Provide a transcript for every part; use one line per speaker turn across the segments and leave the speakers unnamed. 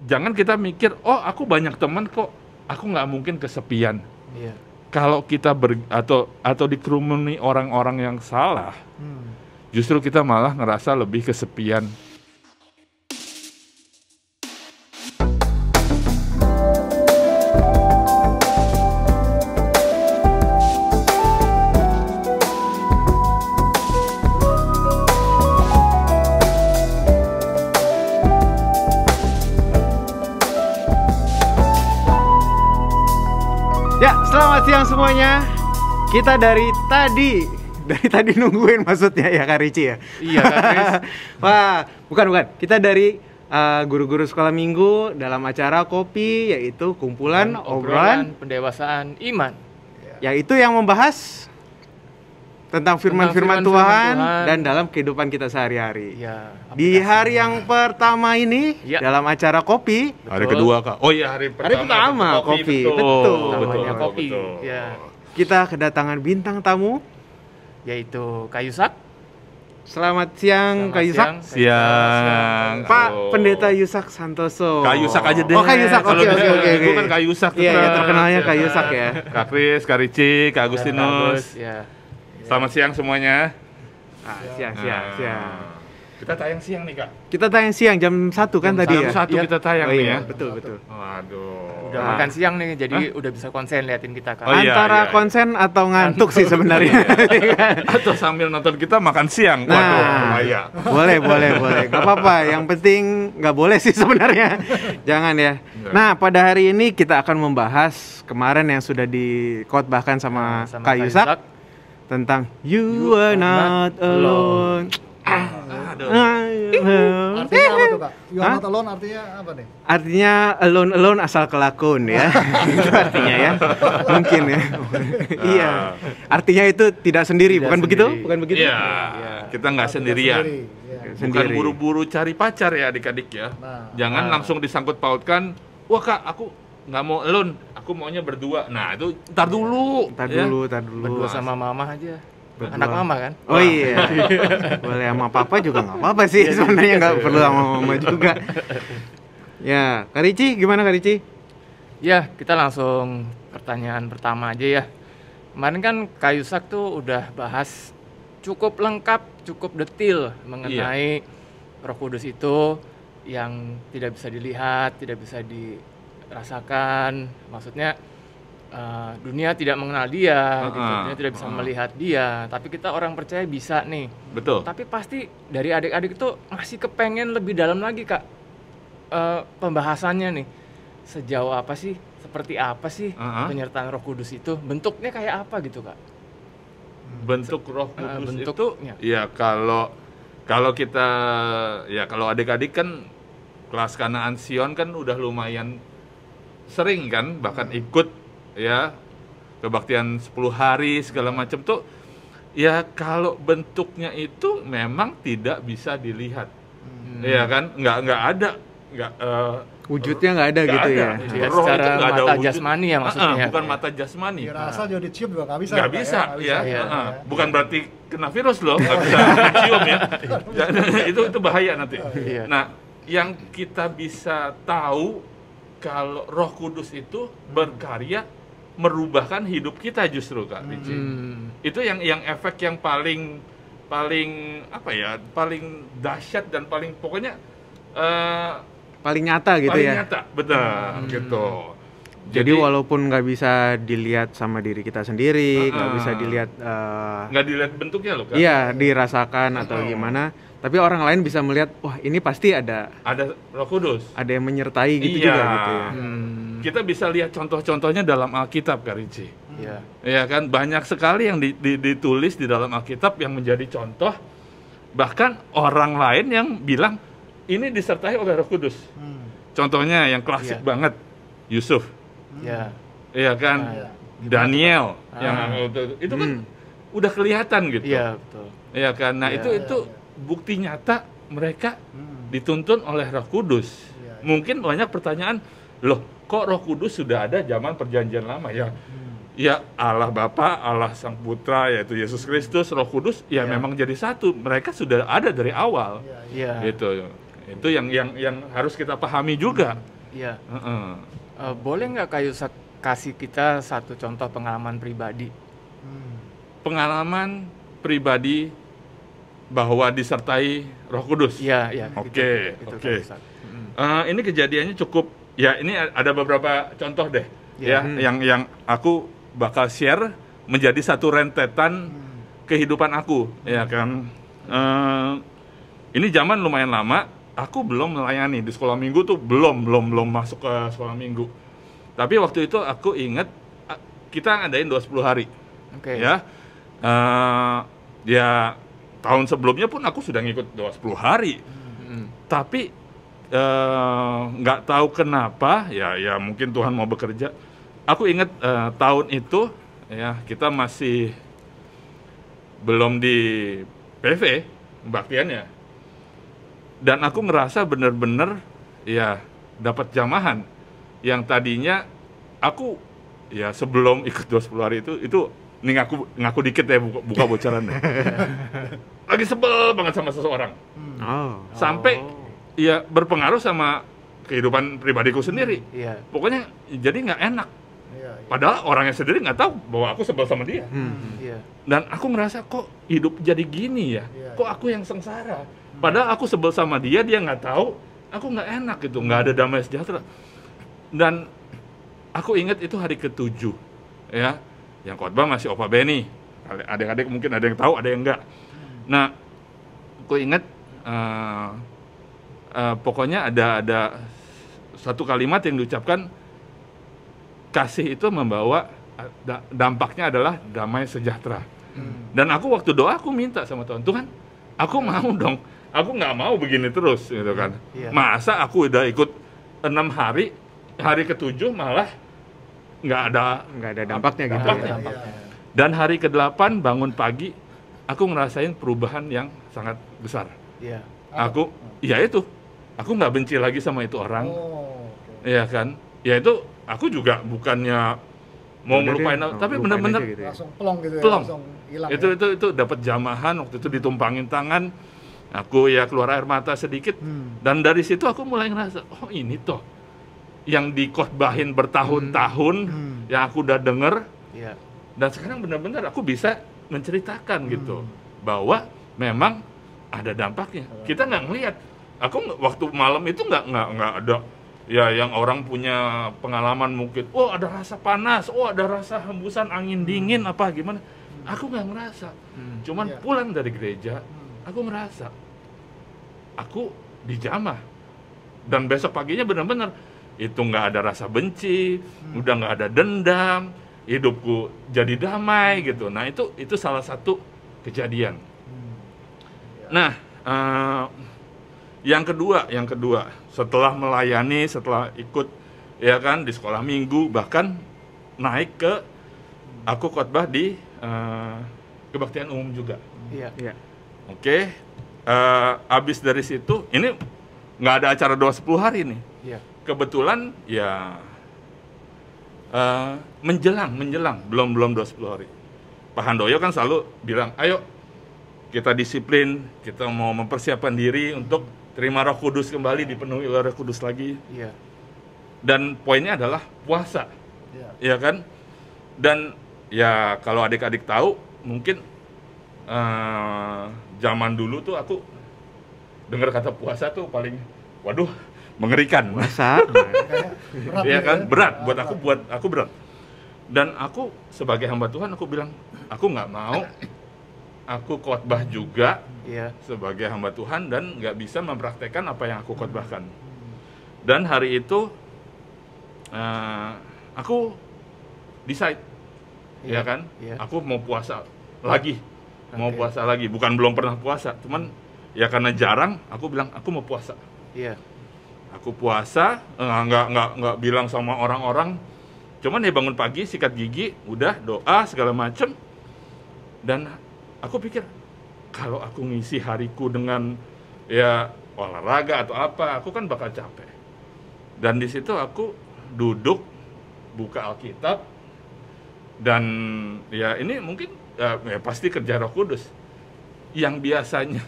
jangan kita mikir, oh aku banyak teman kok, aku nggak mungkin kesepian.
Iya.
Kalau kita atau dikerumuni orang-orang yang salah, justru kita malah ngerasa lebih kesepian.
Ya, selamat siang semuanya. Kita dari tadi nungguin maksudnya ya Kak Ricci ya?
Iya, Kak Kris.
Wah, bukan. Kita dari guru-guru sekolah minggu dalam acara Kopi, yaitu kumpulan obrolan
pendewasaan iman.
yaitu yang membahas tentang firman-firman Tuhan dan dalam kehidupan kita sehari-hari.
Ya,
Di hari yang pertama ini
Ya.
dalam acara Kopi,
Hari kedua, Kak. Oh iya, hari pertama
Kopi.
Betul.
namanya
betul,
Kopi.
betul.
Ya,
kita kedatangan bintang tamu.
yaitu Kak Yusak.
Selamat siang Kak Yusak.
Siang.
Pak
Halo.
Pendeta Yusak Santoso.
Kak Yusak aja deh.
Oh, Kak Yusak.
Kalau
Oke.
misalnya Gue kan Kak Yusak.
Iya,
tetap.
terkenalnya Kak
Ya
Yusak
kan?
ya.
Kak Kris, Kak Ricci, Kak Agustinus.
Ya.
Selamat siang semuanya.
Siang.
Kita tayang siang nih, Kak.
Kita tayang siang jam 1 kan tadi ya?
Jam 1 kita tayang
Oh
nih
iya,
ya.
betul.
Waduh.
Udah makan siang nih, jadi udah bisa konsen liatin kita, Kak.
Oh, iya.
Antara konsen atau ngantuk sih sebenarnya.
Atau sambil nonton kita makan siang. Waduh,
Nah,
bahaya.
boleh. Gak apa-apa, yang penting nggak boleh sih sebenarnya. Jangan ya. Nah, pada hari ini kita akan membahas kemarin yang sudah dikotbahkan sama Kak Yusak tentang You Are Not Alone.
Artinya apa tuh Kak? You are not alone artinya apa nih?
Artinya alone asal kelakon ya. Itu artinya ya. Mungkin ya. Iya. Artinya itu tidak sendiri, bukan begitu? Bukan begitu?
Iya, kita nggak sendirian.
Sendiri, ya.
Bukan
Sendiri.
buru-buru cari pacar ya adik-adik ya.
Nah,
Jangan langsung disangkut pautkan, wah Kak, aku nggak mau alone, aku maunya berdua. Nah itu ntar dulu.
Tar
ya.
dulu.
Berdua sama mama aja.
Berdua.
Anak mama kan?
Oh iya. Boleh sama papa juga nggak apa-apa sih. Sebenarnya nggak perlu sama mama juga. Ya, Kak Ricci, gimana Kak Ricci?
Ya, kita langsung pertanyaan pertama aja ya. Kemarin kan Kak Yusak tuh udah bahas cukup lengkap, cukup detail mengenai Roh Kudus itu yang tidak bisa dilihat, tidak bisa dirasakan. Maksudnya dunia tidak mengenal dia, gitu. Dunia tidak bisa melihat dia. Tapi kita orang percaya bisa nih.
Betul.
Tapi pasti dari adik-adik itu masih kepengen lebih dalam lagi, Kak. Pembahasannya nih. Sejauh apa sih? Seperti apa sih penyertaan Roh Kudus itu? Bentuknya kayak apa gitu, Kak?
Bentuk Roh Kudus
bentuknya.
itu, ya kalau kita, ya kalau adik-adik kan kelas Kanaan Sion kan udah lumayan sering kan, bahkan ikut ya kebaktian 10 hari segala macam tuh, ya kalau bentuknya itu memang tidak bisa dilihat, ya kan, nggak ada,
Wujudnya nggak ada gitu ya.
Dilihat
Roh
secara
itu nggak ada
mata
wujud.
jasmani ya maksudnya.
Bukan mata jasmani.
dirasa juga dicium juga nggak bisa.
Nggak
Kak,
bisa,
Nggak
ya.
Iya.
Bukan berarti kena virus loh, nggak bisa cium ya. Itu bahaya nanti.
Iya.
Nah, yang kita bisa tahu kalau Roh Kudus itu berkarya merubahkan hidup kita justru, Kak Ricci. Itu yang efek yang paling apa ya? Paling dahsyat dan paling pokoknya
Paling nyata gitu
paling
ya.
nyata, benar gitu.
Jadi walaupun nggak bisa dilihat sama diri kita sendiri, nggak bisa dilihat,
nggak dilihat bentuknya loh, Kak.
iya dirasakan atau gimana, tapi orang lain bisa melihat, wah ini pasti ada
Roh Kudus.
yang menyertai gitu
Iya.
juga gitu ya.
Kita bisa lihat contoh-contohnya dalam Alkitab, Kak Ricci.
Iya.
Ya kan, banyak sekali yang ditulis di dalam Alkitab yang menjadi contoh. Bahkan orang lain yang bilang ini disertai oleh Roh Kudus. Contohnya yang klasik
Iya.
banget, Yusuf.
Ya.
Iya kan,
iya.
Daniel yang itu kan udah kelihatan gitu.
Iya, betul.
Iya kan. Nah,
Iya.
itu bukti nyata mereka dituntun oleh Roh Kudus.
Iya.
Mungkin banyak pertanyaan, loh, kok Roh Kudus sudah ada zaman Perjanjian Lama ya? Ya Allah Bapa, Allah Sang Putra yaitu Yesus Kristus, Roh Kudus ya memang jadi satu. Mereka sudah ada dari awal.
Iya.
Gitu. Itu yang harus kita pahami juga.
Iya.
Heeh.
Boleh nggak Kak Yusak kasih kita satu contoh pengalaman pribadi?
Pengalaman pribadi bahwa disertai Roh Kudus.
Iya, iya.
Oke,
gitu,
oke.
Kak Yusak.
Ini kejadiannya cukup, ya ini ada beberapa contoh deh,
Ya.
ya, yang aku bakal share menjadi satu rentetan kehidupan aku, ya kan. Ini zaman lumayan lama, aku belum melayani di sekolah minggu tuh belum masuk ke sekolah minggu. Tapi waktu itu aku ingat kita ngadain 20 hari,
Oke.
ya. Ya tahun sebelumnya pun aku sudah ngikut 20 hari. Tapi nggak tahu kenapa, ya mungkin Tuhan mau bekerja. Aku ingat tahun itu ya kita masih belum di PV kebaktiannya, dan aku ngerasa bener-bener ya dapat jamahan yang tadinya aku ya sebelum ikut 20 hari itu ini ngaku dikit ya, buka bocoran deh. Lagi sebel banget sama seseorang. Sampai ya berpengaruh sama kehidupan pribadiku sendiri.
Iya.
Pokoknya jadi nggak enak.
Iya.
Padahal orangnya sendiri nggak tahu bahwa aku sebel sama dia.
Iya.
Dan aku ngerasa kok hidup jadi gini ya.
Iya,
Kok aku yang sengsara. Padahal aku sebel sama dia nggak tahu. Aku nggak enak gitu, nggak ada damai sejahtera. Dan aku ingat itu hari ke-7 ya. Yang khotbah masih Opa Benny. Adik-adik mungkin ada yang tahu, ada yang enggak. Nah, aku ingat pokoknya ada satu kalimat yang diucapkan, kasih itu membawa dampaknya adalah damai sejahtera. Dan aku waktu doa aku minta sama Tuhan, aku mau dong, aku nggak mau begini terus gitu kan.
Iya.
Masa aku udah ikut 6 hari, hari ke-7 malah nggak ada
dampaknya gitu.
dampaknya.
Dampaknya.
Dan hari ke-8 bangun pagi, aku ngerasain perubahan yang sangat besar.
Iya.
Aku, ya itu, aku nggak benci lagi sama itu orang,
Oh, oke.
ya kan? Ya itu, aku juga bukannya mau
Udah
ngelupain,
deh,
tapi
lupain
bener-bener
aja gitu ya.
Langsung pelong gitu ya,
Pelong.
langsung hilang.
itu dapat jamahan waktu itu, ditumpangin tangan, aku ya keluar air mata sedikit, dan dari situ aku mulai ngerasa, oh ini toh yang dikhotbahin bertahun-tahun, yang aku udah denger,
Iya.
dan sekarang benar-benar aku bisa menceritakan gitu bahwa memang ada dampaknya. Kita nggak ngelihat. Waktu malam itu nggak ada ya yang orang punya pengalaman mungkin. Oh ada rasa panas, oh ada rasa hembusan angin dingin apa gimana. Aku nggak ngerasa. Cuman
Iya.
pulang dari gereja, aku ngerasa aku dijamah. Dan besok paginya benar-benar itu nggak ada rasa benci, udah nggak ada dendam, hidupku jadi damai gitu. Nah itu salah satu kejadian. Nah yang kedua setelah melayani, setelah ikut ya kan di sekolah minggu, bahkan naik ke aku khotbah di kebaktian umum juga.
Iya.
Iya.
Oke, abis dari situ ini nggak ada acara 20 hari nih.
Iya.
Kebetulan ya menjelang belum 20 hari. Pak Handoyo kan selalu bilang, ayo kita disiplin, kita mau mempersiapkan diri untuk terima Roh Kudus kembali, dipenuhi oleh Roh Kudus lagi.
Iya.
Dan poinnya adalah puasa,
Iya.
ya kan? Dan ya kalau adik-adik tahu, mungkin zaman dulu tuh aku dengar kata puasa tuh paling, waduh, mengerikan.
Puasa.
Kayak berat
Iya
gitu
kan,
ya.
berat buat aku berat. Dan aku sebagai hamba Tuhan, aku bilang, aku nggak mau, aku khotbah juga
Iya.
sebagai hamba Tuhan dan nggak bisa mempraktekkan apa yang aku khotbahkan. Dan hari itu aku decide,
Iya,
ya kan,
iya.
aku mau puasa lagi,
Oke.
bukan belum pernah puasa, cuman ya karena jarang, aku bilang aku mau puasa.
Iya.
Aku puasa, nggak bilang sama orang-orang, cuman ya bangun pagi, sikat gigi, udah doa segala macem, dan aku pikir kalau aku ngisi hariku dengan ya olahraga atau apa, aku kan bakal capek. Dan di situ aku duduk, buka Alkitab, dan ya ini mungkin ya pasti kerja Roh Kudus yang biasanya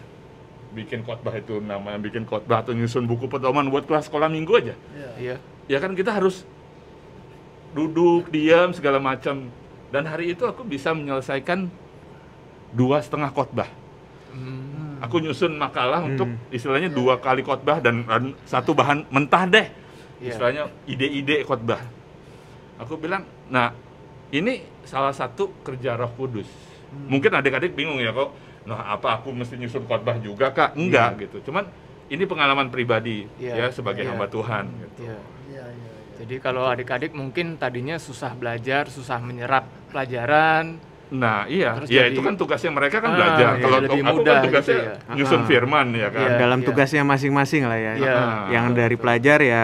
bikin khotbah itu namanya bikin khotbah atau nyusun buku pedoman buat kelas sekolah minggu aja.
Iya.
Iya.
Ya kan kita harus duduk, diam, segala macam. Dan hari itu aku bisa menyelesaikan 2,5 khotbah. Aku nyusun makalah untuk istilahnya 2 kali khotbah dan 1 bahan mentah deh.
Iya.
Istilahnya ide-ide khotbah. Aku bilang, nah ini salah satu kerja Roh Kudus. Mungkin adik-adik bingung ya kok, nah apa aku mesti nyusun khotbah juga Kak? Enggak gitu. Cuman ini pengalaman pribadi
Iya.
ya sebagai
Iya.
hamba Tuhan gitu.
Iya.
Iya, iya.
Jadi kalau adik-adik mungkin tadinya susah belajar, susah menyerap pelajaran.
Nah iya,
Terus
ya
jadi-
itu kan tugasnya mereka kan
Ah,
belajar.
iya,
Kalau
lebih
aku
mudah
kan tugasnya
gitu ya.
nyusun
Ah.
firman ya kan.
Iya.
Dalam tugasnya masing-masing lah ya.
Iya.
Yang
Betul,
dari
betul.
pelajar ya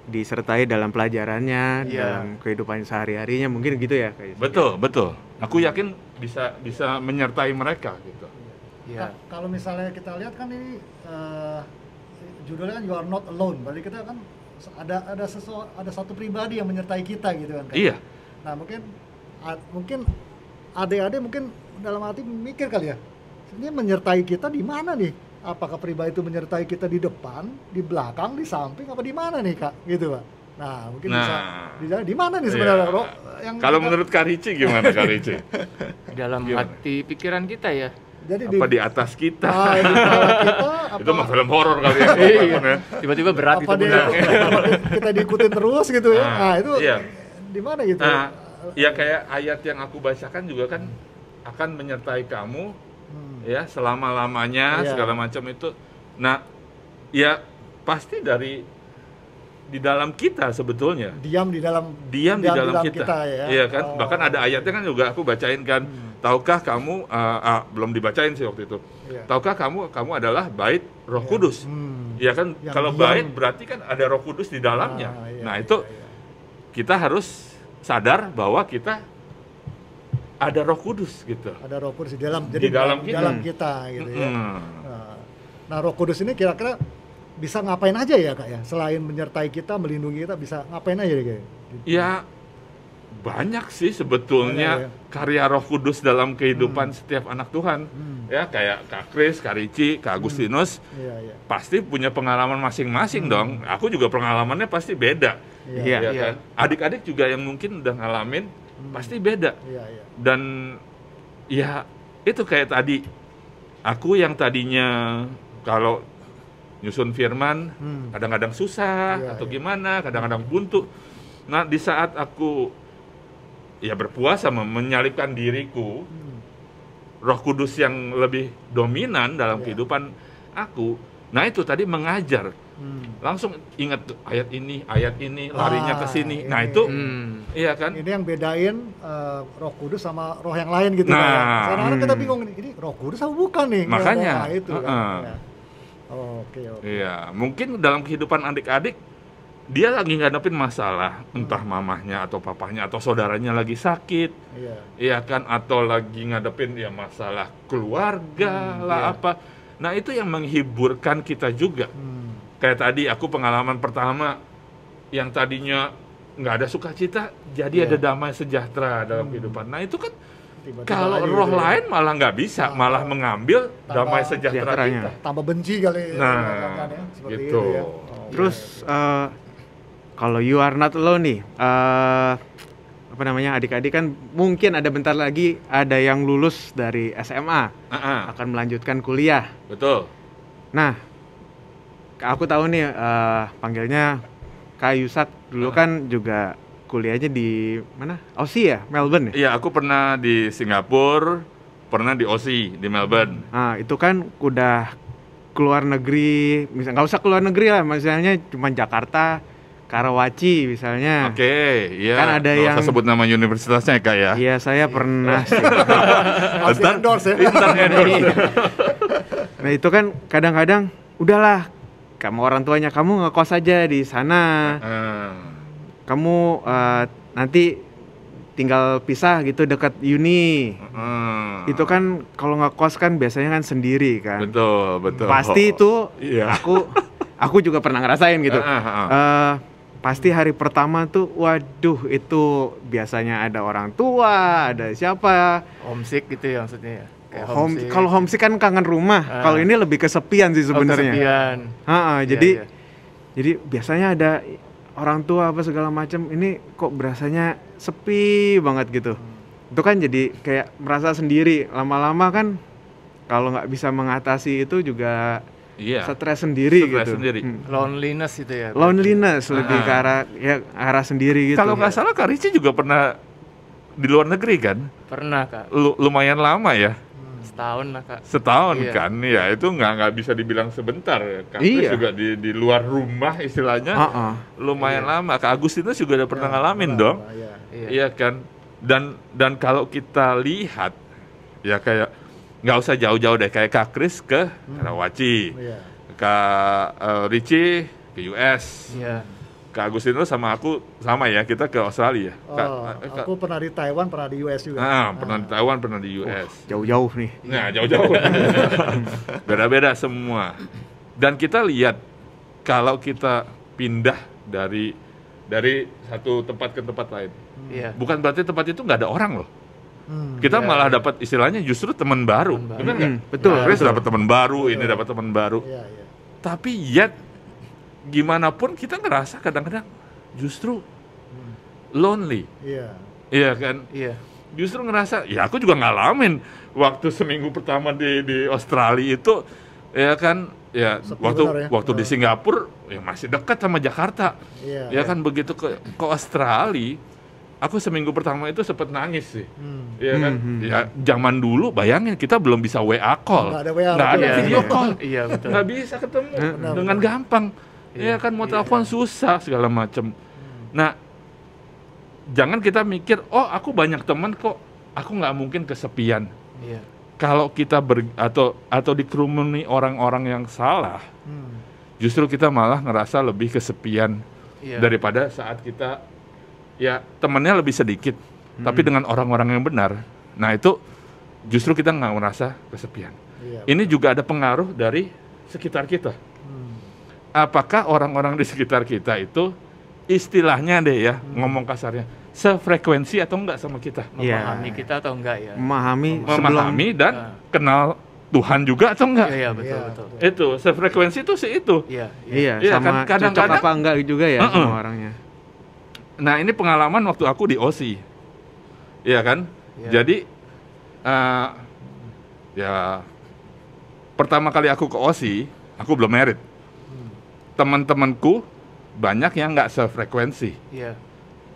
disertai dalam pelajarannya,
Iya.
dalam kehidupan sehari-harinya mungkin gitu ya Kak Yusak?
Betul, betul. Aku yakin bisa menyertai mereka gitu.
Iya.
Kalau misalnya kita lihat kan ini judulnya kan You Are Not Alone. Berarti kita kan ada satu pribadi yang menyertai kita gitu kan. Kak?
Iya.
Nah, mungkin adik-adik mungkin dalam hati mikir kali ya. Ini menyertai kita di mana nih? Apakah pribadi itu menyertai kita di depan, di belakang, di samping, apa di mana nih Kak? Gitu Pak. Nah, mungkin bisa di mana nih sebenarnya
Iya.
Roh?
Kalau menurut Kak Rici gimana Kak Rici?
Dalam
Gimana?
hati pikiran kita ya.
jadi
Apa di atas kita?
di kepala kita apa
Itu mah film horor kali ya.
Iya. Tiba-tiba berat gitu
apa
benar.
kita diikutin terus gitu ya. Nah, itu
iya.
di mana gitu?
Nah, ya kayak ayat yang aku bacakan juga kan akan menyertai kamu ya selama-lamanya
Iya.
segala macam itu. Nah, ya pasti di dalam kita sebetulnya.
Diam di dalam
Diam di dalam kita.
ya.
Iya kan?
Oh.
Bahkan ada ayatnya kan juga aku bacain kan. Tahukah kamu belum dibacain sih waktu itu.
Iya.
Tahukah kamu adalah bait Roh Kudus. Iya kan?
Yang
Kalau
diam.
bait berarti kan ada Roh Kudus di dalamnya.
Iya,
Nah,
iya,
itu
iya.
kita harus sadar bahwa kita ada Roh Kudus gitu.
Ada Roh Kudus di dalam
Di dalam kita.
kita gitu ya.
Mm.
Nah, Roh Kudus ini kira-kira bisa ngapain aja ya Kak ya? Selain menyertai kita, melindungi kita, bisa ngapain aja deh Kak?
Ya banyak sih sebetulnya
Banyak, ya.
karya Roh Kudus dalam kehidupan setiap anak Tuhan. Ya kayak Kak Kris, Kak Rici, Kak Agustinus
Iya, iya.
pasti punya pengalaman masing-masing dong. Aku juga pengalamannya pasti beda.
Iya.
Ya
Iya.
kan? Adik-adik juga yang mungkin udah ngalamin pasti beda.
Iya, iya.
Dan ya itu kayak tadi aku yang tadinya kalau nyusun firman kadang-kadang susah
Iya,
atau
iya.
gimana, kadang-kadang buntu. Nah, di saat aku ya berpuasa menyalipkan diriku, Roh Kudus yang lebih dominan dalam
Iya.
kehidupan aku. Nah, itu tadi mengajar. Langsung ingat tuh, ayat ini, larinya ke sini. Nah,
ini.
itu iya kan?
Ini yang bedain Roh Kudus sama roh yang lain gitu
Nah,
Kak ya. Kadang-kadang kita bingung nih, ini Roh Kudus apa bukan nih?
Makanya,
Nah, itu kan.
heeh.
Ya. Oke.
Iya, mungkin dalam kehidupan adik-adik dia lagi ngadepin masalah, entah mamahnya atau papahnya atau saudaranya lagi sakit,
Iya.
iya kan, atau lagi ngadepin ya masalah keluarga lah apa. Nah, itu yang menghiburkan kita juga. Kayak tadi aku pengalaman pertama yang tadinya nggak ada sukacita, jadi
Iya.
ada damai sejahtera dalam kehidupan. Nah, itu kan
Tiba-tiba
kalau
aja
roh
gitu ya.
lain malah nggak bisa, malah mengambil damai sejahtera
sejahteranya.
kita.
Tambah benci kali ya,
Nah,
kan ya, seperti
gitu.
itu ya.
Terus kalau You Are Not Alone nih, apa namanya, adik-adik kan mungkin ada bentar lagi ada yang lulus dari SMA akan melanjutkan kuliah.
Betul.
Nah, aku tahu nih panggilnya Kak Yusak dulu kan juga kuliahnya di mana? Aussie ya, Melbourne ya.
Iya, aku pernah di Singapura, pernah di Aussie, di Melbourne.
Nah, itu kan udah keluar negeri, misalnya nggak usah keluar negeri lah, misalnya cuma Jakarta, Karawaci misalnya.
Oke, iya.
Kan ada
Nggak usah
yang-
sebut nama universitasnya Kak ya.
Iya, saya pernah sih.
Harus
Ntar-
endorse ya.
ntar endorse.
Nah, itu kan kadang-kadang udahlah, kamu orang tuanya kamu ngekos aja di sana. Kamu nanti tinggal pisah gitu dekat uni. Itu kan kalau ngekos kan biasanya kan sendiri kan.
Betul, betul.
Pasti itu
Iya.
aku juga pernah ngerasain gitu. Pasti hari pertama tuh, waduh, itu biasanya ada orang tua, ada siapa.
Homesick gitu ya maksudnya ya. Kayak
Kalau homesick kan kangen rumah. Kalau ini lebih kesepian sih sebenarnya.
kesepian.
Jadi
Iya.
jadi biasanya ada orang tua apa segala macam, ini kok berasanya sepi banget gitu. Itu kan jadi kayak merasa sendiri. Lama-lama kan kalau nggak bisa mengatasi itu juga stres sendiri
Stres
gitu.
sendiri.
Loneliness itu ya.
Loneliness lebih ke arah sendiri gitu.
Kalau nggak salah Kak Ricci juga pernah di luar negeri kan?
Pernah Kak,
Lumayan lama ya.
setahun lah Kak.
Setahun
Iya.
kan, ya itu nggak bisa dibilang sebentar. Kak Kris
Iya.
juga di luar rumah istilahnya lumayan lama. Kak Agustinus juga udah pernah ngalamin dong,
Iya.
iya kan. Dan kalau kita lihat ya kayak nggak usah jauh-jauh deh, kayak Kak Kris ke Karawaci,
Iya.
Kak Ricci ke US,
Iya.
Kak Agustinus sama aku sama ya, kita ke Australia.
Aku pernah di Taiwan, pernah di US juga.
Pernah di Taiwan, pernah di US.
Jauh-jauh nih.
Nah, jauh-jauh. Beda-beda semua. Dan kita lihat kalau kita pindah dari satu tempat ke tempat lain,
Iya.
bukan berarti tempat itu nggak ada orang loh. Kita
Iya,
malah dapat istilahnya justru teman baru. Benar nggak?
Betul.
Chris dapat teman baru, ini dapat teman baru.
Iya, iya.
Tapi yet gimana pun kita ngerasa kadang-kadang justru lonely.
Iya.
Iya kan?
Iya.
Justru ngerasa, ya aku juga ngalamin waktu seminggu pertama di Australia itu, ya kan, ya
Sepi
waktu
benar ya.
waktu di Singapura ya masih dekat sama Jakarta,
Iya.
ya kan. Begitu ke Australia, aku seminggu pertama itu sempat nangis sih, ya kan. Ya zaman dulu bayangin kita belum bisa WA call,
Nggak ada WA,
nggak ada
betul.
video call,
Iya betul.
nggak bisa ketemu
Benar,
dengan
benar.
gampang, ya kan, mau telepon susah segala macem. Nah, jangan kita mikir, oh aku banyak teman kok, aku nggak mungkin kesepian.
Iya.
Kalau kita atau dikerumuni orang-orang yang salah, justru kita malah ngerasa lebih kesepian
Iya.
daripada saat kita ya temannya lebih sedikit, tapi dengan orang-orang yang benar. Nah itu justru kita nggak merasa kesepian.
Iya.
Ini juga ada pengaruh dari sekitar kita. Apakah orang-orang di sekitar kita itu istilahnya deh ya, ngomong kasarnya, sefrekuensi atau enggak sama kita?
Memahami kita atau enggak ya?
Memahami dan kenal Tuhan juga atau enggak?
Iya betul
Iya,
betul.
Itu sefrekuensi itu sih itu.
Iya.
Iya,
Iya,
sama
kan
cocok
kadang-kadang-
apa enggak juga ya sama orangnya.
Nah ini pengalaman waktu aku di OSI, iya kan?
Iya.
Jadi ya pertama kali aku ke OSI, aku belum merit. Teman-temanku banyak yang nggak sefrekuensi,
Iya.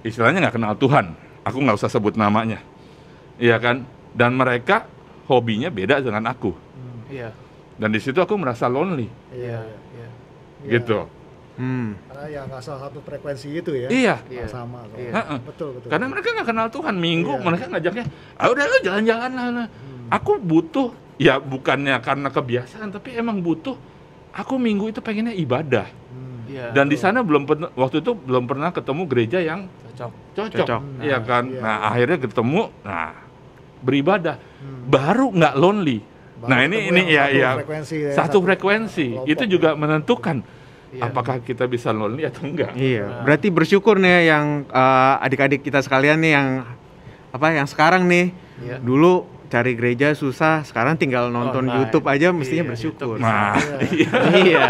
istilahnya nggak kenal Tuhan. Aku nggak usah sebut namanya, iya kan? Dan mereka hobinya beda dengan aku.
Iya.
Dan di situ aku merasa lonely,
Iya. Iya.
gitu.
Karena ya nggak salah satu frekuensi itu ya.
Iya.
Nggak sama.
Iya.
Heeh.
Betul, betul.
Karena mereka nggak kenal Tuhan. Minggu
Iya.
mereka ngajaknya, ah udah lu jalan-jalan lah. Aku butuh, ya bukannya karena kebiasaan, tapi emang butuh. Aku minggu itu pengennya ibadah.
Iya.
Dan di sana waktu itu belum pernah ketemu gereja yang
Cocok.
cocok. Iya
Nah,
kan.
iya.
Nah akhirnya ketemu, beribadah, baru nggak lonely.
Baru
Nah
ketemu
ini
yang
ya
satu frekuensi ya,
satu
satu
frekuensi.
kelompok
Itu juga menentukan
Iya.
apakah kita bisa lonely atau enggak.
Iya, berarti bersyukur nih yang adik-adik kita sekalian nih yang sekarang nih.
Iya.
Dulu cari gereja susah, sekarang tinggal nonton
Online.
YouTube aja mestinya
Iya,
bersyukur.
YouTube
Nah,
Iya.
Iya.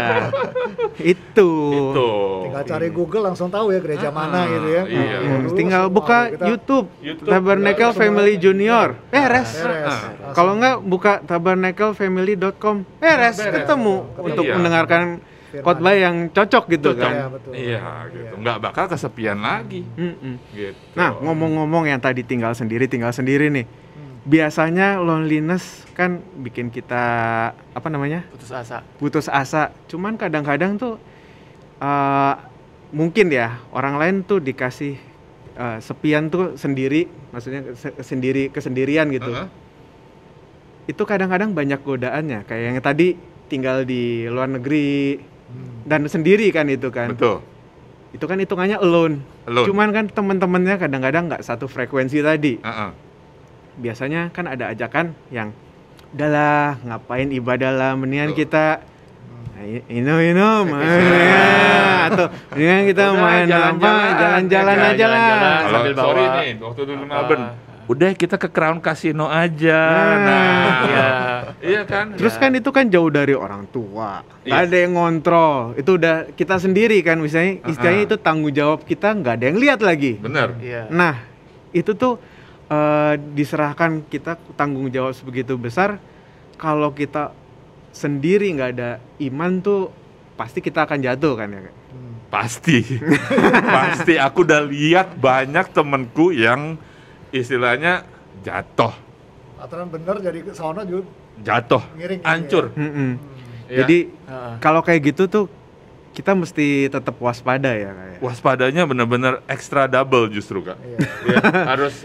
Itu.
itu.
Tinggal cari Google langsung tahu ya gereja mana gitu ya.
Iya.
Dulu
Tinggal
semua
buka
kita-
YouTube,
YouTube,
Tabernacle
ya,
Family
semua.
Junior. Beres.
Beres.
Kalau enggak buka tabernaclefamily.com. Beres, ketemu untuk
Iya.
mendengarkan khotbah yang cocok gitu
Cocok.
kan.
Iya, betul.
Iya, gitu. Nggak bakal kesepian lagi.
Mm-mm.
Gitu.
Nah, ngomong-ngomong yang tadi tinggal sendiri nih. Biasanya loneliness kan bikin kita
Putus asa.
putus asa. Cuman kadang-kadang tuh mungkin ya orang lain tuh dikasih sepian tuh sendiri, maksudnya kesendirian gitu.
Heeh.
Itu kadang-kadang banyak godaannya, kayak yang tadi tinggal di luar negeri dan sendiri kan itu kan.
Betul.
Itu kan hitungannya alone.
Alone.
Cuman kan teman-temannya kadang-kadang nggak satu frekuensi tadi.
Heeh.
Biasanya kan ada ajakan yang udahlah ngapain ibadah lah, mendingan
Betul.
kita atau mendingan kita
Udah,
main
jalan-jalan,
jalan-jalan aja lah.
jalan-jalan.
Kalau
Sambil
sorry
bawa
nih, waktu dulu di Melbourne, udah kita ke Crown Casino aja.
Iya.
Iya kan?
Terus kan itu kan jauh dari orang tua, nggak
Iya.
ada yang ngontrol. Itu udah kita sendiri kan, misalnya istilahnya itu tanggung jawab kita, nggak ada yang lihat lagi.
Bener.
Iya.
Nah, itu tuh diserahkan kita tanggung jawab sebegitu besar. Kalau kita sendiri nggak ada iman tuh, pasti kita akan jatuh kan ya.
Pasti. Pasti aku udah lihat banyak temenku yang istilahnya jatuh.
Aturan bener jadi ke sono juga
Jatuh.
Ngiring,
Hancur. Ya.
Jadi
Heeh.
kalau kayak gitu tuh kita mesti tetap waspada ya kayak.
Waspadanya bener-bener extra double justru, Kak.
Iya.
Ya, harus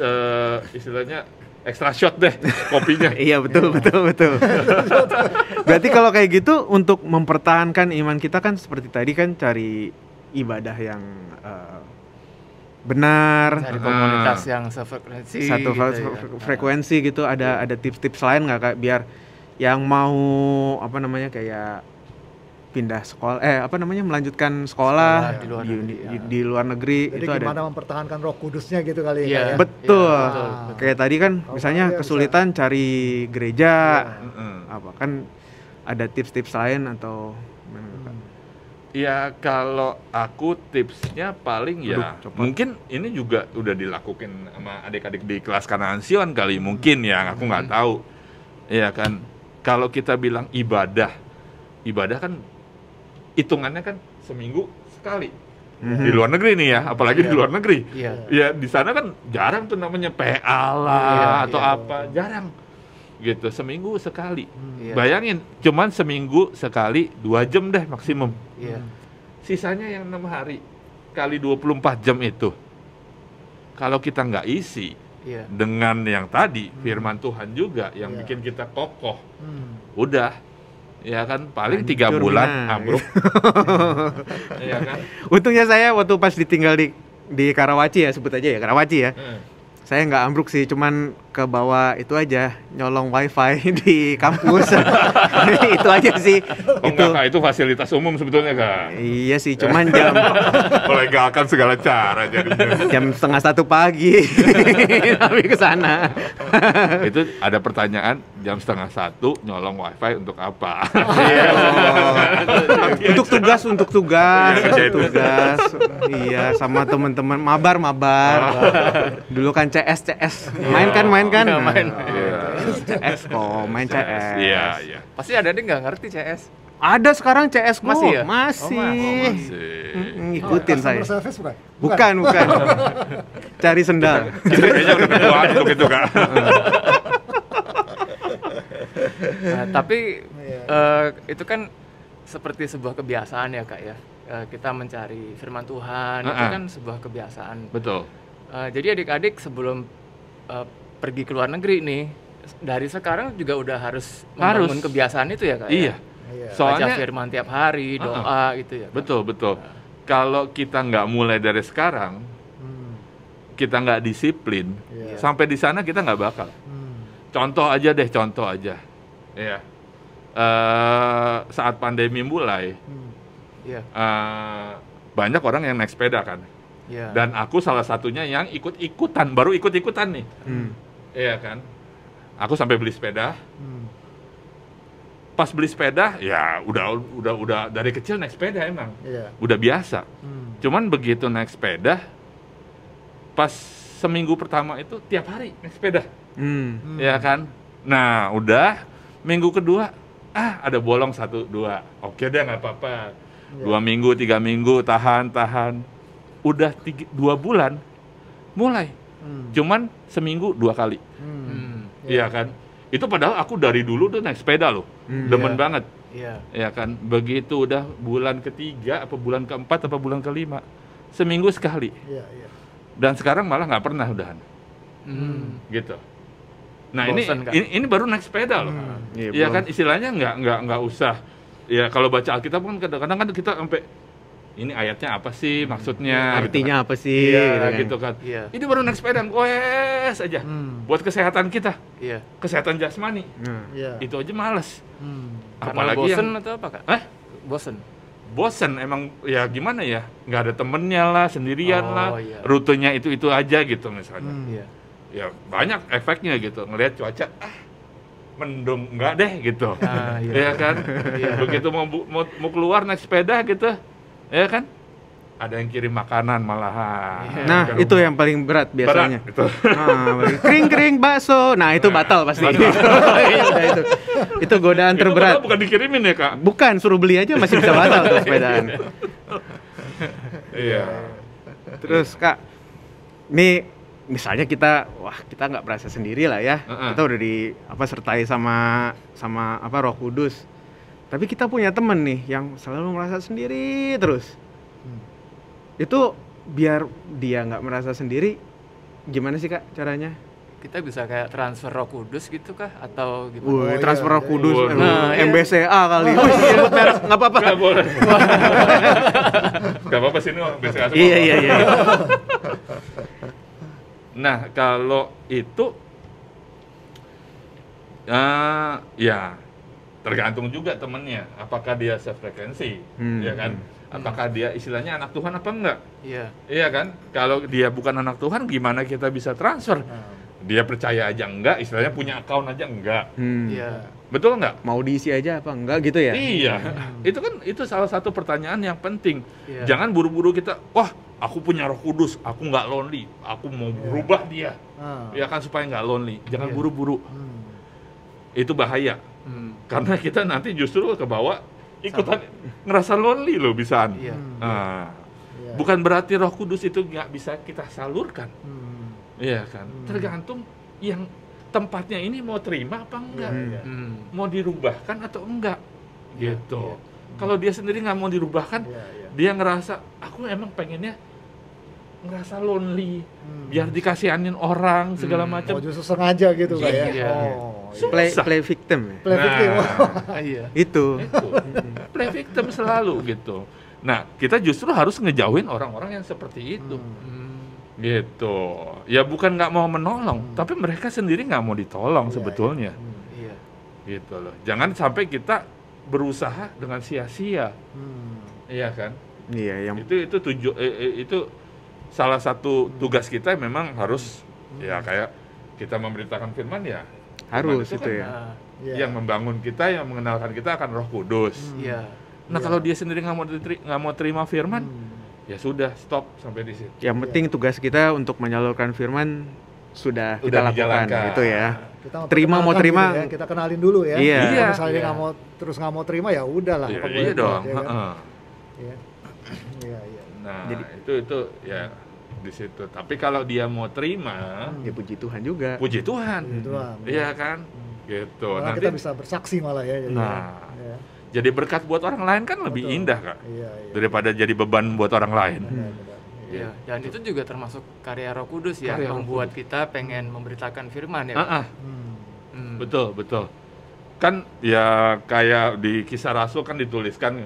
istilahnya extra shot deh kopinya.
Iya betul. Berarti kalau kayak gitu untuk mempertahankan iman kita kan seperti tadi kan cari ibadah yang benar,
Cari komunitas yang sefrekuensi.
satu
gitu ya.
frekuensi gitu. Ada tips-tips lain nggak Kak biar yang mau apa namanya kayak pindah sekolah melanjutkan sekolah
Sekolah di luar
di,
negeri,
di-
ya.
di luar negeri
Jadi
itu
gimana
ada.
mempertahankan Roh Kudusnya gitu kali
Iya.
ya.
Betul.
Iya, betul.
Kayak tadi kan misalnya
iya,
kesulitan cari gereja
Heeh.
apa kan ada tips-tips lain atau gimana, Kak?
Ya kalau aku tipsnya paling ya
Aduh, cepat.
mungkin ini juga udah dilakukan sama adik-adik di kelas Kanaan Sion kali mungkin ya aku nggak tahu. Iya kan kalau kita bilang ibadah kan hitungannya kan seminggu sekali di luar negeri nih ya apalagi di luar negeri.
Iya.
Ya di sana kan jarang tuh namanya PA lah
Iya,
atau
iya.
apa jarang gitu seminggu sekali.
Iya.
Bayangin cuman seminggu sekali 2 jam deh maksimum.
Iya.
Sisanya yang 6 hari kali 24 jam itu kalau kita nggak isi
Iya.
dengan yang tadi firman Tuhan juga yang
Iya.
bikin kita kokoh
Hmm.
udah ya kan paling 3
Hancur,
bulan
Mina.
ambruk. Ya kan.
Untungnya saya waktu pas ditinggal di Karawaci ya, sebut aja ya Karawaci ya. Saya nggak ambruk sih, cuman ke bawah itu aja nyolong wifi di kampus. Itu aja sih.
Oh
Itu
enggak Kak, itu fasilitas umum sebetulnya Kak.
iya sih, cuman jam
Melegalkan segala cara jadinya.
jam 1:30 pagi tapi ke sana.
Itu ada pertanyaan jam 1:30 nyolong wifi untuk apa?
Untuk tugas
Iya, kerja itu.
tugas. Iya, sama teman-teman mabar. Dulu kan CS. Main kan?
Iya, main.
Iya.
CS kok, main CS.
Iya, iya.
Pasti ada deh nggak ngerti CS.
Ada sekarang CS kok.
Masih ya?
Masih.
Oh, masih.
Ngikutin
Customer
saya.
service bukan?
Bukan. Cari sendal.
Kita kayaknya udah ketua untuk itu Kak.
Nah, tapi
Iya.
itu kan seperti sebuah kebiasaan ya Kak ya. Kita mencari firman Tuhan itu
Heeh.
kan sebuah kebiasaan.
Betul.
Jadi adik-adik sebelum pergi ke luar negeri nih, dari sekarang juga udah harus membangun kebiasaan itu ya Kak.
Iya.
Iya.
Baca
Soalnya
firman tiap hari, doa gitu ya. Kak?
betul. Kalau kita nggak mulai dari sekarang,
Hmm.
kita nggak disiplin,
Iya.
sampai di sana kita nggak bakal.
Hmm.
Contoh aja. Iya. Saat pandemi mulai,
Hmm.
Iya.
banyak orang yang naik sepeda kan.
Iya.
Dan aku salah satunya yang baru ikut-ikutan nih.
Hmm.
Iya kan. Aku sampai beli sepeda.
Hmm.
Pas beli sepeda, ya udah dari kecil naik sepeda emang.
Iya.
Udah biasa.
Hmm.
Cuman begitu naik sepeda, pas seminggu pertama itu tiap hari naik sepeda.
Hmm.
Ya kan. Nah, udah minggu kedua, ada bolong 1, 2. Oke deh, nggak apa-apa.
Iya.
2 minggu, 3 minggu, tahan. Udah 2 bulan, mulai.
Hmm.
Cuman seminggu 2 kali.
Hmm.
Iya kan. Itu padahal aku dari dulu tuh naik sepeda loh. Demen
Iya.
banget.
Iya.
Ya kan. Begitu udah bulan ketiga, apa bulan keempat, apa bulan kelima. Seminggu sekali.
Iya, iya.
Dan sekarang malah nggak pernah udahan.
Hmm.
Gitu. Nah
Bosen, Kak.
ini baru naik sepeda loh.
Iya,
Iya
belum.
kan istilahnya nggak usah. Ya kalau baca Alkitab kan kadang-kadang kan kita sampai ini ayatnya apa sih maksudnya?
Artinya apa sih?
Iya
gitu kan.
gitu kan.
Iya.
Ini baru naik sepeda goes aja.
Hmm.
Buat kesehatan kita,
Iya.
kesehatan jasmani.
Nah,
Iya.
Itu aja males.
Hmm.
Karena
Apalagi
bosen
yang
atau apa Kak?
Hah?
Bosen.
bosen emang ya gimana ya? Nggak ada temennya lah, sendirian
Oh,
lah.
iya.
Rutenya itu aja gitu misalnya.
Hmm.
Iya.
ya banyak efeknya gitu. Ngelihat cuaca, mendung enggak deh gitu.
Iya.
Ya kan? Begitu mau keluar naik sepeda gitu, ya kan? Ada yang kirim makanan malahan.
Nah, itu yang paling berat biasanya.
Berat, gitu.
Kering bakso. Nah, itu batal pasti. Itu. Itu godaan terberat.
Itu bukan dikirimin ya, Kak?
Bukan, suruh beli aja masih bisa batal tuh sepedaan.
Iya.
Terus, Kak, nih misalnya kita nggak berasa sendiri lah ya. Kita udah sertai sama Roh Kudus. Tapi kita punya temen nih yang selalu merasa sendiri terus. Itu biar dia nggak merasa sendiri, gimana sih, Kak, caranya?
Kita bisa kayak transfer Roh Kudus gitu kah atau gimana?
Wih, transfer Roh Kudus,
Nah,
MBCA kali. Sebut merek nggak apa-apa.
Nggak boleh. Nggak apa-apa sini, biasa semua.
Iya.
Nah, kalau itu ya tergantung juga temennya. Apakah dia sefrekuensi, ya kan? Apakah dia istilahnya anak Tuhan apa enggak?
Iya.
Iya kan? Kalau dia bukan anak Tuhan, gimana kita bisa transfer? Dia percaya aja enggak, istilahnya punya account aja enggak.
Iya.
Betul enggak?
Mau diisi aja apa enggak gitu ya?
Iya. Itu salah satu pertanyaan yang penting.
Iya.
Jangan buru-buru kita, wah, aku punya Roh Kudus, aku nggak lonely, aku mau berubah dia. Ya kan, supaya nggak lonely. Jangan buru-buru. Itu bahaya. Karena kita nanti justru ke bawah ikutan ngerasa lonely loh bisaan.
Iya.
Nah, bukan berarti Roh Kudus itu nggak bisa kita salurkan. Iya kan? Tergantung yang tempatnya ini mau terima apa enggak. Mau dirubahkan atau enggak. Gitu. Kalau dia sendiri nggak mau dirubahkan, dia ngerasa aku emang pengennya ngerasa lonely, biar dikasihanin orang segala macam.
Oh, justru sengaja gitu Kak ya.
Iya.
Play victim ya?
Play victim.
Iya.
Itu.
Play victim selalu gitu. Nah, kita justru harus ngejauhin orang-orang yang seperti itu. Gitu. Ya bukan nggak mau menolong, tapi mereka sendiri nggak mau ditolong sebetulnya.
Iya.
Gitu loh. Jangan sampai kita berusaha dengan sia-sia. Iya kan?
Iya, yang
Itu salah satu tugas kita memang harus ya kayak kita memberitakan firman ya.
harus
itu
itu
kan,
ya.
Yang membangun kita, yang mengenalkan kita akan Roh Kudus.
Iya.
Nah, kalau dia sendiri nggak mau terima firman, ya sudah, stop sampai di situ.
Yang penting tugas kita untuk menyalurkan firman sudah kita lakukan
dijalankan.
gitu ya.
Kita
Terima mau
perkenalkan
terima.
gitu ya, kita kenalin dulu ya.
Iya.
Kalau
Iya.
misalnya dia nggak mau terima ya udahlah.
Iya,
apa boleh
iya
buat,
dong.
ya kan?
Heeh.
Iya. Iya.
Nah,
Jadi-
itu ya di situ. Tapi kalau dia mau terima,
Ya puji Tuhan juga.
puji Tuhan.
Gitu lah.
Iya kan? Gitu.
Malah
Nanti
kita bisa bersaksi malah ya. Jadi,
Nah.
ya.
jadi berkat buat orang lain kan lebih
Betul.
indah, Kak.
Iya.
Daripada jadi beban buat orang lain.
Benar.
Iya. Dan itu juga termasuk karya Roh Kudus ya,
Karya Roh
membuat kita pengen memberitakan firman ya.
Ah, ah.
Hmm.
Betul. Kan ya kayak di Kisah Rasul kan dituliskan,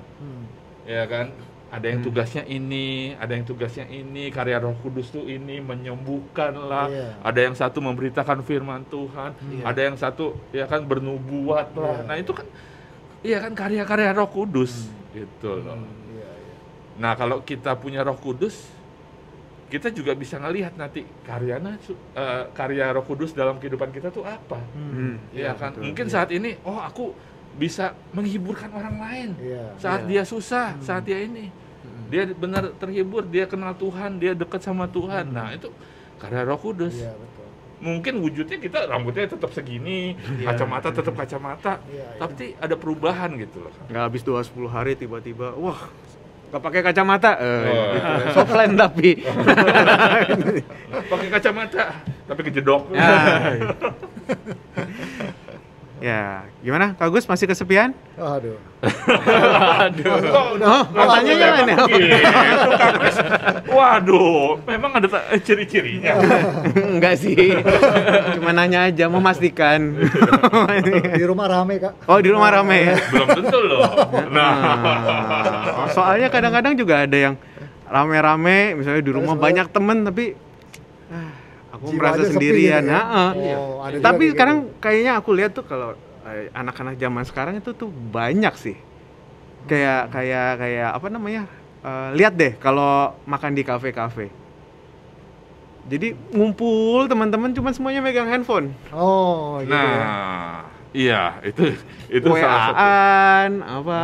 ya kan? Ada yang tugasnya ini, ada yang tugasnya ini, karya Roh Kudus tuh ini menyembuhkan lah.
Iya.
Ada yang satu memberitakan firman Tuhan,
Iya.
ada yang satu ya kan bernubuat lah.
Iya.
Nah, itu kan iya kan karya-karya Roh Kudus gitu loh.
Iya.
Nah, kalau kita punya Roh Kudus, kita juga bisa ngelihat nanti karya Roh Kudus dalam kehidupan kita tuh apa.
Iya,
Iya kan?
betul.
Mungkin saat ini, aku bisa menghiburkan orang lain.
Iya.
Saat
Iya.
dia susah, saat dia ini. Dia benar terhibur, dia kenal Tuhan, dia dekat sama Tuhan. Nah, itu karya Roh Kudus.
Iya, betul.
Mungkin wujudnya kita rambutnya tetap segini,
Iya.
kacamata tetap kacamata,
Iya.
tapi ada perubahan gitu loh.
Nggak habis 10 hari tiba-tiba, wah nggak pakai kacamata,
Oh.
gitu. Softline tapi.
Pakai kacamata, tapi kejedok.
Ya, gimana? Kak Gus masih kesepian?
Aduh.
Matanya nyala nih.
Gitu, Kang Chris. Waduh, memang ada ciri-cirinya.
Enggak sih. Cuma nanya aja, memastikan.
Di rumah rame Kak.
Oh, di rumah rame ya?
Belum tentu loh. Nah,
Soalnya kadang-kadang juga ada yang rame-rame, misalnya di rumah banyak temen tapi aku
Jiwanya
merasa
sepi
sendirian.
gitu ya?
Heeh.
Oh, ada juga
Tapi
kayak
sekarang
gitu.
kayaknya aku lihat tuh kalau anak-anak zaman sekarang itu tuh banyak sih. Kayak apa namanya? Lihat deh kalau makan di kafe-kafe. Jadi ngumpul teman-teman cuman semuanya megang handphone.
Oh, gitu ya.
Nah, iya itu salah satu.
WA-an apa?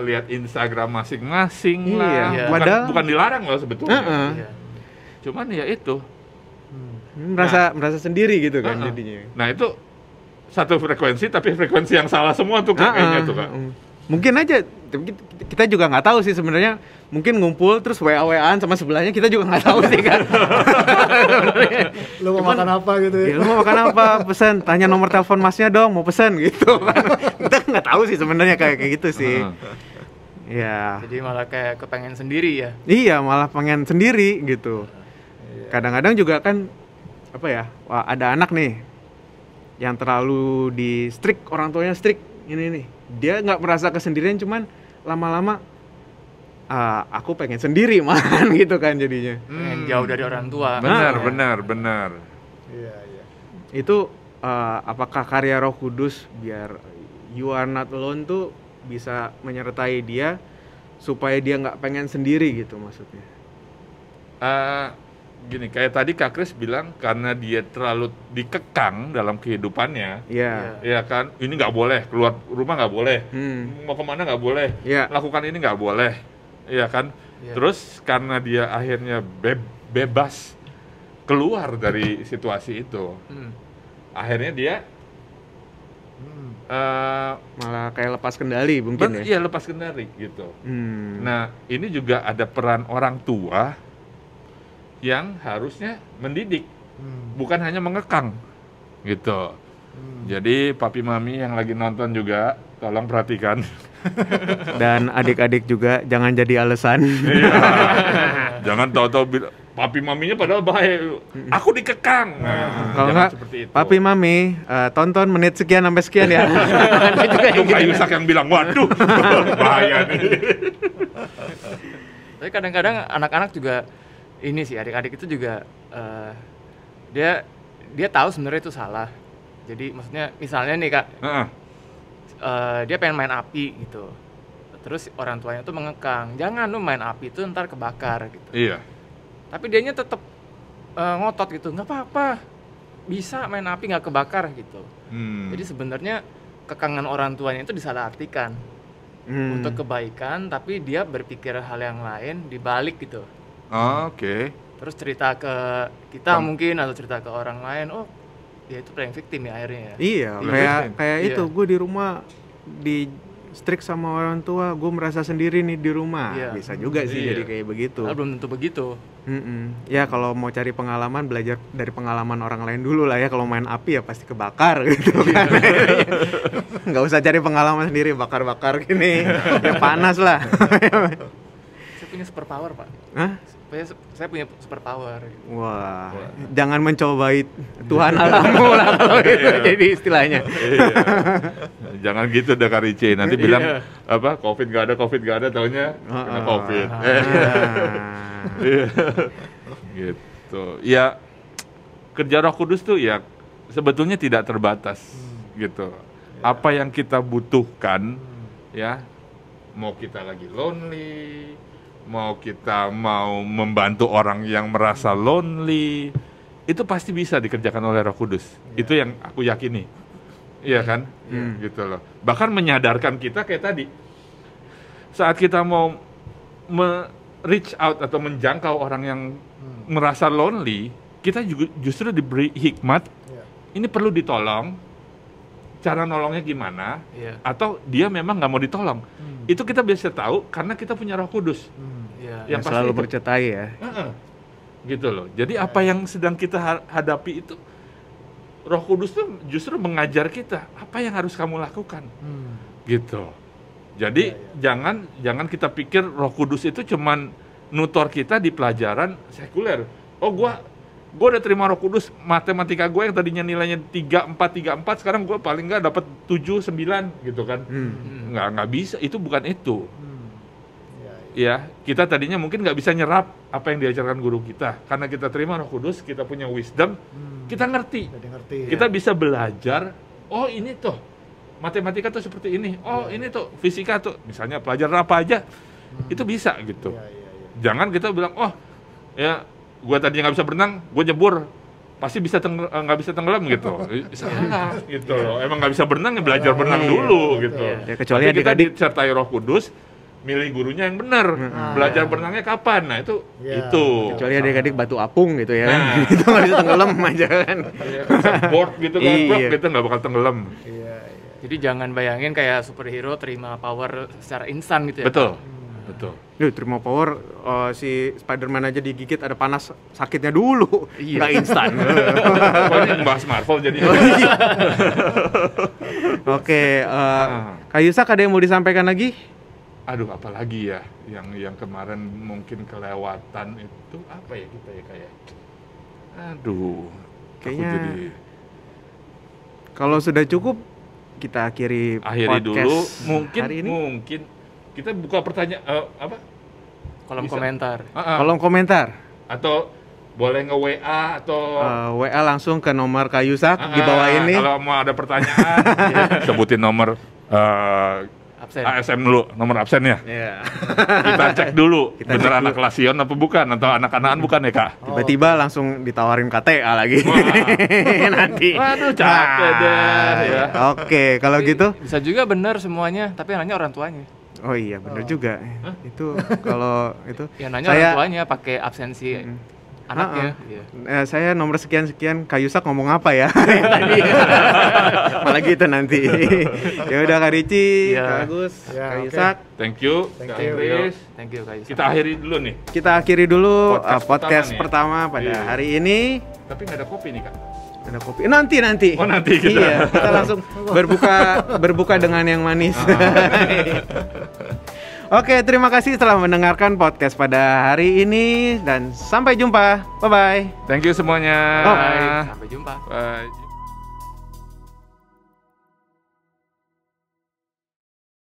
Lihat Instagram masing-masing
Iya,
lah.
iya.
Bukan,
Padahal-
bukan dilarang loh sebetulnya.
Heeh.
Iya.
Cuman ya itu.
Merasa sendiri gitu kan
Heeh.
jadinya.
Nah itu satu frekuensi tapi frekuensi yang salah semua tuh Kak, kayaknya tuh Kak.
Mungkin aja tapi kita juga nggak tahu sih sebenarnya, mungkin ngumpul terus WA-WA-an sama sebelahnya kita juga nggak tahu sih kan.
Lu mau makan apa gitu ya?
Ya, lu mau makan apa? Pesan, tanya nomor telepon masnya dong, mau pesan gitu. Kita nggak tahu sih sebenarnya kayak gitu sih.
Heeh.
Ya.
Jadi malah kayak kepengen sendiri ya.
Iya, malah pengen sendiri gitu. Kadang-kadang juga kan apa ya? Wah, ada anak nih yang terlalu di strict, orang tuanya strict ini nih. Dia nggak merasa kesendirian, cuman lama-lama aku pengen sendiri man gitu kan jadinya.
Pengen jauh dari orang tua.
Benar,
Ya.
benar.
Iya, iya.
Itu apakah karya Roh Kudus biar You Are Not Alone tuh bisa menyertai dia supaya dia nggak pengen sendiri gitu maksudnya?
Gini, kayak tadi Kak Kris bilang karena dia terlalu dikekang dalam kehidupannya,
Iya.
ya kan, ini nggak boleh, keluar rumah nggak boleh, mau kemana nggak boleh,
Iya.
lakukan ini nggak boleh, ya kan.
Iya.
Terus karena dia akhirnya bebas keluar dari situasi itu,
Hmm.
akhirnya dia
Malah kayak lepas kendali mungkin ya.
iya lepas kendali gitu.
Hmm.
Nah, ini juga ada peran orang tua yang harusnya mendidik, bukan hanya mengekang, gitu. Jadi papi mami yang lagi nonton juga, tolong perhatikan.
Dan adik-adik juga jangan jadi alasan.
Iya. Jangan tahu-tahu bilang, papi maminya padahal baik, aku dikekang. Nah,
Kalau
jangan
nggak,
seperti itu.
papi mami tonton menit sekian sampai sekian ya. Ada juga
Itu
yang
Kak
gitu.
Yusak yang bilang, waduh, bahaya nih.
Tapi kadang-kadang anak-anak juga ini sih, adik-adik itu juga dia tahu sebenarnya itu salah. Jadi maksudnya misalnya nih Kak,
Heeh.
dia pengen main api gitu. Terus orang tuanya tuh mengekang, jangan lu main api itu ntar kebakar gitu.
Iya.
Tapi dianya tetap ngotot gitu, nggak apa-apa, bisa main api nggak kebakar gitu. Jadi sebenarnya kekangan orang tuanya itu disalahartikan untuk kebaikan, tapi dia berpikir hal yang lain dibalik gitu.
Oke.
Terus cerita ke kita mungkin atau cerita ke orang lain, oh ya itu playing victim ya akhirnya ya.
Iya,
Iya.
kayak
Iya.
itu gue di rumah di strict sama orang tua, gue merasa sendiri nih di rumah.
Iya.
Bisa juga sih
Iya.
jadi kayak begitu.
Padahal belum tentu begitu.
Ya kalau mau cari pengalaman, belajar dari pengalaman orang lain dulu lah ya. Kalau main api ya pasti kebakar gitu kan. Nggak usah cari pengalaman sendiri, bakar-bakar gini. Ya panas lah.
Saya punya super power Pak.
Hah?
Saya punya super power. Gitu.
Wah, jangan mencobai Tuhan alammu lah kalau gitu jadi istilahnya.
Iya. Jangan gitu dah Kak Rice. Nanti bilang
Iya.
apa COVID nggak ada, taunya kena COVID. Iya. Gitu. Ya kerja Roh Kudus tuh ya sebetulnya tidak terbatas gitu. Apa yang kita butuhkan ya, mau kita lagi lonely, mau kita mau membantu orang yang merasa lonely, itu pasti bisa dikerjakan oleh Roh Kudus. Itu yang aku yakini. Iya kan? Gitu loh. Bahkan menyadarkan kita kayak tadi. Saat kita mau reach out atau menjangkau orang yang merasa lonely, kita juga justru diberi hikmat. Ini perlu ditolong. Cara nolongnya gimana?
Iya.
Atau dia memang nggak mau ditolong? Itu kita bisa tahu karena kita punya Roh Kudus.
Iya.
Yang
pasti
selalu
itu.
bercetai ya.
Gitu loh. Jadi apa yang sedang kita hadapi itu, Roh Kudus tuh justru mengajar kita apa yang harus kamu lakukan. Gitu. Jadi jangan kita pikir Roh Kudus itu cuman nutor kita di pelajaran sekuler. Oh, gua udah terima Roh Kudus, matematika gue yang tadinya nilainya 3,4 sekarang gue paling nggak dapat 7, 9 gitu kan. Nggak bisa, itu bukan itu. Ya, kita tadinya mungkin nggak bisa nyerap apa yang diajarkan guru kita. Karena kita terima Roh Kudus, kita punya wisdom, kita ngerti.
Jadi ngerti.
Kita bisa belajar, oh ini tuh, matematika tuh seperti ini. Oh ini tuh, fisika tuh, misalnya pelajaran apa aja, itu bisa gitu. Jangan kita bilang, oh ya gua tadinya nggak bisa berenang, gua nyebur pasti bisa nggak bisa tenggelam gitu. Salah gitu loh. Emang nggak bisa berenang ya belajar berenang dulu gitu.
Ya, kecuali
tapi kita
adik-adik
disertai Roh Kudus, milih gurunya yang benar. Belajar berenangnya kapan? Nah itu
kecuali adik-adik batu apung gitu ya.
Nah.
Itu nggak bisa tenggelam aja kan.
board gitu kan,
Iya.
gitu nggak bakal tenggelam.
Jadi jangan bayangin kayak superhero terima power secara instan gitu ya.
Betul. Betul.
Duh, terima power si Spider-Man aja digigit ada panas sakitnya dulu.
Iya.
Nggak instan.
Pokoknya ngebahas Marvel jadi.
Oke, Kak Yusak ada yang mau disampaikan lagi?
Aduh, apalagi ya yang kemarin mungkin kelewatan itu apa ya kita ya kayak. Aduh.
Kayaknya
aku jadi
kalau sudah cukup kita akhiri podcast
dulu. Mungkin
hari ini.
mungkin kita buka pertanyaan apa?
Kolom
Bisa.
komentar.
Kolom komentar.
Atau boleh nge-WA atau
WA langsung ke nomor Kak Yusak di bawah ini.
Kalau mau ada pertanyaan, sebutin nomor
Absen.
ASM dulu, nomor absennya.
Iya.
Kita cek dulu,
Kita
bener
cek
anak kelas Sion apa bukan, atau anak-anakan bukan ya Kak?
Tiba-tiba langsung ditawarin KTA lagi.
Wah.
Nanti.
Waduh, capek deh ya.
Oke, kalau gitu.
Bisa juga benar semuanya, tapi yang nanya orang tuanya.
Oh iya, bener juga. Itu kalau itu
Yang nanya orang tuanya pakai absensi anaknya. Iya.
saya nomor sekian-sekian, Kak Yusak ngomong apa ya? Tadi. Malah gitu nanti. Ya udah Kak Ricci,
Iya.
Kak Agus,
Ya,
Kak
oke.
Yusak.
Thank you,
Thank
Kak
you.
Chris.
Thank you Kak Yusak.
Kita akhiri dulu nih.
Kita akhiri dulu
Podcast
podcast
pertama nih ya.
pertama pada
Iya.
hari ini.
Tapi nggak ada kopi nih Kak.
Ada kopi. Nanti.
Oh, nanti kita.
Iya, kita langsung berbuka dengan yang manis. Oke, terima kasih telah mendengarkan podcast pada hari ini dan sampai jumpa. Bye bye.
Thank you semuanya.
Bye. Sampai jumpa.
Bye.